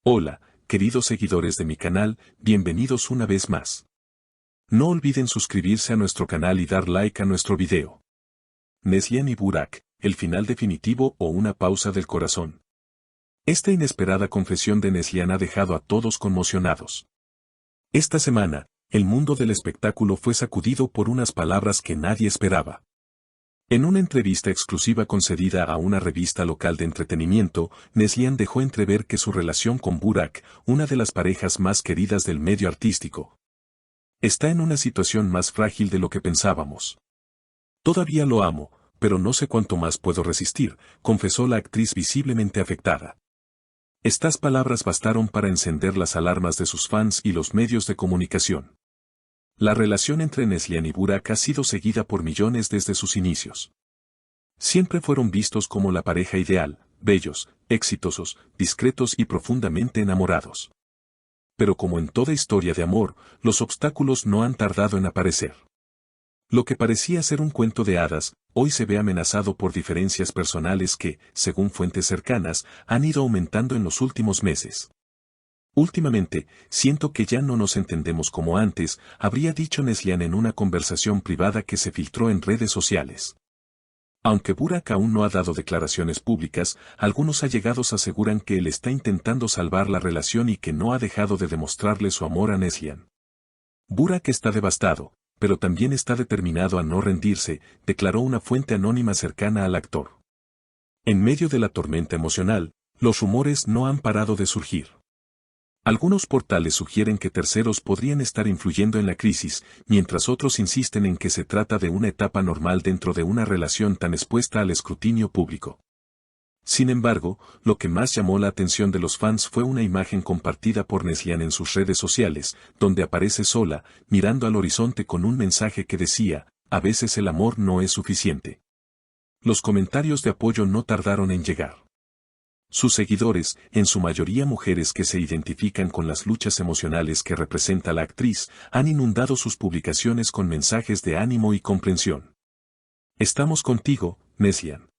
Hola, queridos seguidores de mi canal, bienvenidos una vez más. No olviden suscribirse a nuestro canal y dar like a nuestro video. Neslihan y Burak, el final definitivo o una pausa del corazón. Esta inesperada confesión de Neslihan ha dejado a todos conmocionados. Esta semana, el mundo del espectáculo fue sacudido por unas palabras que nadie esperaba. En una entrevista exclusiva concedida a una revista local de entretenimiento, Neslihan dejó entrever que su relación con Burak, una de las parejas más queridas del medio artístico, está en una situación más frágil de lo que pensábamos. Todavía lo amo, pero no sé cuánto más puedo resistir, confesó la actriz visiblemente afectada. Estas palabras bastaron para encender las alarmas de sus fans y los medios de comunicación. La relación entre Neslihan y Burak ha sido seguida por millones desde sus inicios. Siempre fueron vistos como la pareja ideal, bellos, exitosos, discretos y profundamente enamorados. Pero como en toda historia de amor, los obstáculos no han tardado en aparecer. Lo que parecía ser un cuento de hadas, hoy se ve amenazado por diferencias personales que, según fuentes cercanas, han ido aumentando en los últimos meses. Últimamente, siento que ya no nos entendemos como antes, habría dicho Neslihan en una conversación privada que se filtró en redes sociales. Aunque Burak aún no ha dado declaraciones públicas, algunos allegados aseguran que él está intentando salvar la relación y que no ha dejado de demostrarle su amor a Neslihan. Burak está devastado, pero también está determinado a no rendirse, declaró una fuente anónima cercana al actor. En medio de la tormenta emocional, los rumores no han parado de surgir. Algunos portales sugieren que terceros podrían estar influyendo en la crisis, mientras otros insisten en que se trata de una etapa normal dentro de una relación tan expuesta al escrutinio público. Sin embargo, lo que más llamó la atención de los fans fue una imagen compartida por Neslihan en sus redes sociales, donde aparece sola, mirando al horizonte con un mensaje que decía, "A veces el amor no es suficiente". Los comentarios de apoyo no tardaron en llegar. Sus seguidores, en su mayoría mujeres que se identifican con las luchas emocionales que representa la actriz, han inundado sus publicaciones con mensajes de ánimo y comprensión. "Estamos contigo, Neslihan.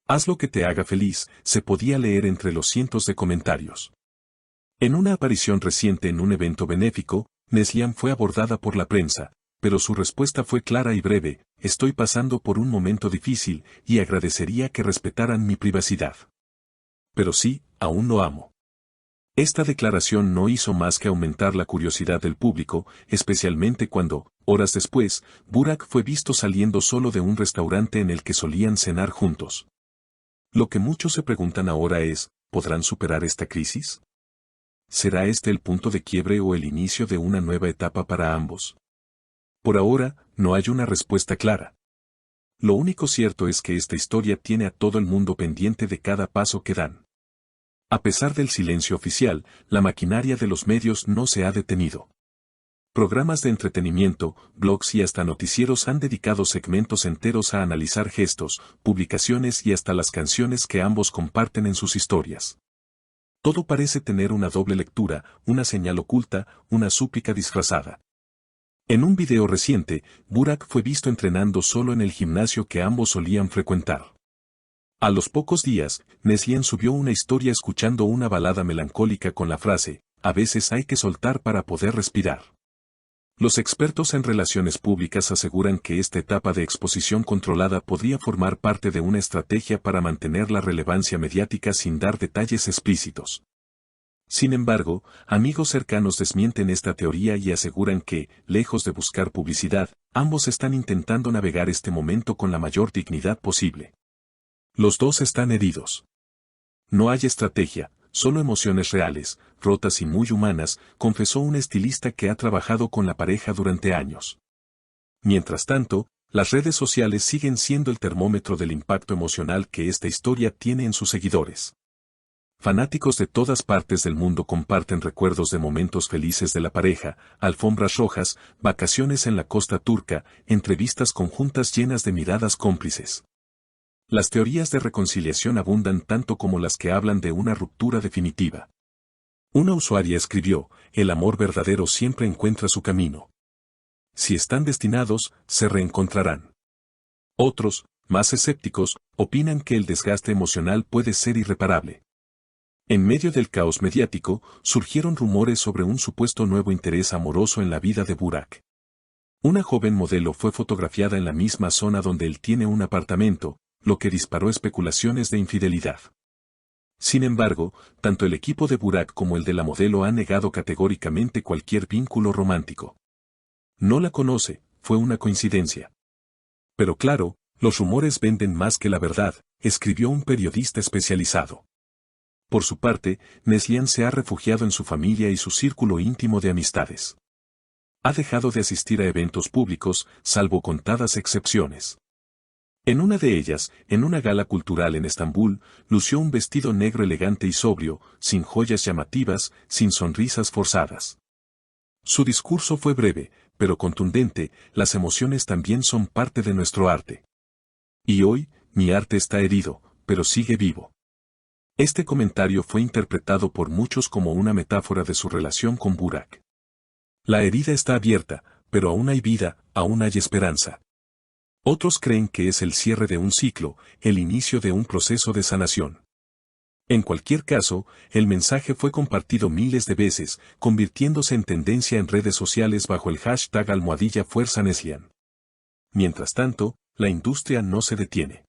Haz lo que te haga feliz", se podía leer entre los cientos de comentarios. En una aparición reciente en un evento benéfico, Neslihan fue abordada por la prensa, pero su respuesta fue clara y breve: "Estoy pasando por un momento difícil y agradecería que respetaran mi privacidad. Pero sí, aún lo amo". Esta declaración no hizo más que aumentar la curiosidad del público, especialmente cuando, horas después, Burak fue visto saliendo solo de un restaurante en el que solían cenar juntos. Lo que muchos se preguntan ahora es, ¿podrán superar esta crisis? ¿Será este el punto de quiebre o el inicio de una nueva etapa para ambos? Por ahora, no hay una respuesta clara. Lo único cierto es que esta historia tiene a todo el mundo pendiente de cada paso que dan. A pesar del silencio oficial, la maquinaria de los medios no se ha detenido. Programas de entretenimiento, blogs y hasta noticieros han dedicado segmentos enteros a analizar gestos, publicaciones y hasta las canciones que ambos comparten en sus historias. Todo parece tener una doble lectura, una señal oculta, una súplica disfrazada. En un video reciente, Burak fue visto entrenando solo en el gimnasio que ambos solían frecuentar. A los pocos días, Neslihan subió una historia escuchando una balada melancólica con la frase, "A veces hay que soltar para poder respirar". Los expertos en relaciones públicas aseguran que esta etapa de exposición controlada podría formar parte de una estrategia para mantener la relevancia mediática sin dar detalles explícitos. Sin embargo, amigos cercanos desmienten esta teoría y aseguran que, lejos de buscar publicidad, ambos están intentando navegar este momento con la mayor dignidad posible. Los dos están heridos. No hay estrategia, solo emociones reales, rotas y muy humanas, confesó un estilista que ha trabajado con la pareja durante años. Mientras tanto, las redes sociales siguen siendo el termómetro del impacto emocional que esta historia tiene en sus seguidores. Fanáticos de todas partes del mundo comparten recuerdos de momentos felices de la pareja, alfombras rojas, vacaciones en la costa turca, entrevistas conjuntas llenas de miradas cómplices. Las teorías de reconciliación abundan tanto como las que hablan de una ruptura definitiva. Una usuaria escribió, "El amor verdadero siempre encuentra su camino. Si están destinados, se reencontrarán". Otros, más escépticos, opinan que el desgaste emocional puede ser irreparable. En medio del caos mediático, surgieron rumores sobre un supuesto nuevo interés amoroso en la vida de Burak. Una joven modelo fue fotografiada en la misma zona donde él tiene un apartamento, lo que disparó especulaciones de infidelidad. Sin embargo, tanto el equipo de Burak como el de la modelo han negado categóricamente cualquier vínculo romántico. No la conoce, fue una coincidencia. Pero claro, los rumores venden más que la verdad, escribió un periodista especializado. Por su parte, Neslihan se ha refugiado en su familia y su círculo íntimo de amistades. Ha dejado de asistir a eventos públicos, salvo contadas excepciones. En una de ellas, en una gala cultural en Estambul, lució un vestido negro elegante y sobrio, sin joyas llamativas, sin sonrisas forzadas. Su discurso fue breve, pero contundente, las emociones también son parte de nuestro arte. Y hoy, mi arte está herido, pero sigue vivo. Este comentario fue interpretado por muchos como una metáfora de su relación con Burak. La herida está abierta, pero aún hay vida, aún hay esperanza. Otros creen que es el cierre de un ciclo, el inicio de un proceso de sanación. En cualquier caso, el mensaje fue compartido miles de veces, convirtiéndose en tendencia en redes sociales bajo el hashtag #FuerzaNeslihan. Mientras tanto, la industria no se detiene.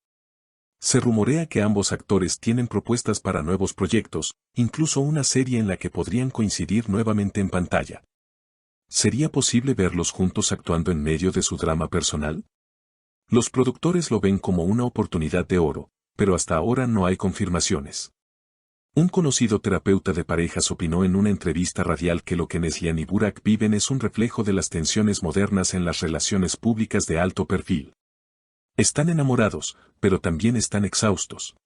Se rumorea que ambos actores tienen propuestas para nuevos proyectos, incluso una serie en la que podrían coincidir nuevamente en pantalla. ¿Sería posible verlos juntos actuando en medio de su drama personal? Los productores lo ven como una oportunidad de oro, pero hasta ahora no hay confirmaciones. Un conocido terapeuta de parejas opinó en una entrevista radial que lo que Neslihan y Burak viven es un reflejo de las tensiones modernas en las relaciones públicas de alto perfil. Están enamorados, pero también están exhaustos.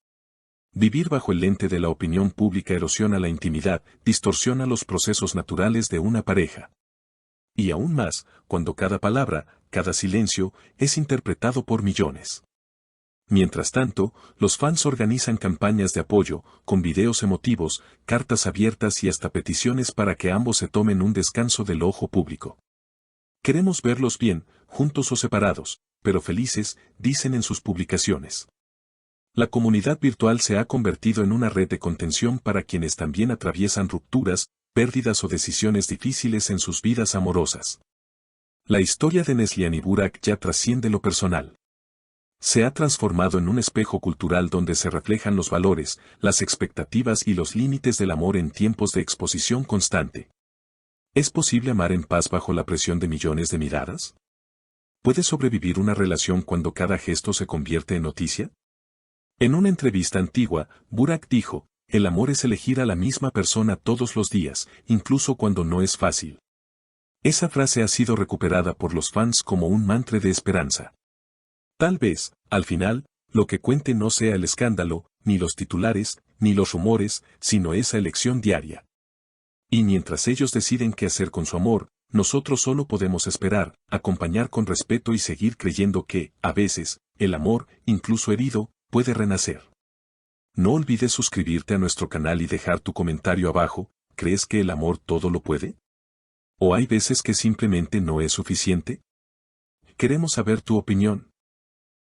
Vivir bajo el lente de la opinión pública erosiona la intimidad, distorsiona los procesos naturales de una pareja. Y aún más, cuando cada palabra, cada silencio, es interpretado por millones. Mientras tanto, los fans organizan campañas de apoyo, con videos emotivos, cartas abiertas y hasta peticiones para que ambos se tomen un descanso del ojo público. Queremos verlos bien, juntos o separados, pero felices, dicen en sus publicaciones. La comunidad virtual se ha convertido en una red de contención para quienes también atraviesan rupturas, pérdidas o decisiones difíciles en sus vidas amorosas. La historia de Neslihan y Burak ya trasciende lo personal. Se ha transformado en un espejo cultural donde se reflejan los valores, las expectativas y los límites del amor en tiempos de exposición constante. ¿Es posible amar en paz bajo la presión de millones de miradas? ¿Puede sobrevivir una relación cuando cada gesto se convierte en noticia? En una entrevista antigua, Burak dijo, el amor es elegir a la misma persona todos los días, incluso cuando no es fácil. Esa frase ha sido recuperada por los fans como un mantra de esperanza. Tal vez, al final, lo que cuente no sea el escándalo, ni los titulares, ni los rumores, sino esa elección diaria. Y mientras ellos deciden qué hacer con su amor, nosotros solo podemos esperar, acompañar con respeto y seguir creyendo que, a veces, el amor, incluso herido, puede renacer. No olvides suscribirte a nuestro canal y dejar tu comentario abajo. ¿Crees que el amor todo lo puede? ¿O hay veces que simplemente no es suficiente? Queremos saber tu opinión.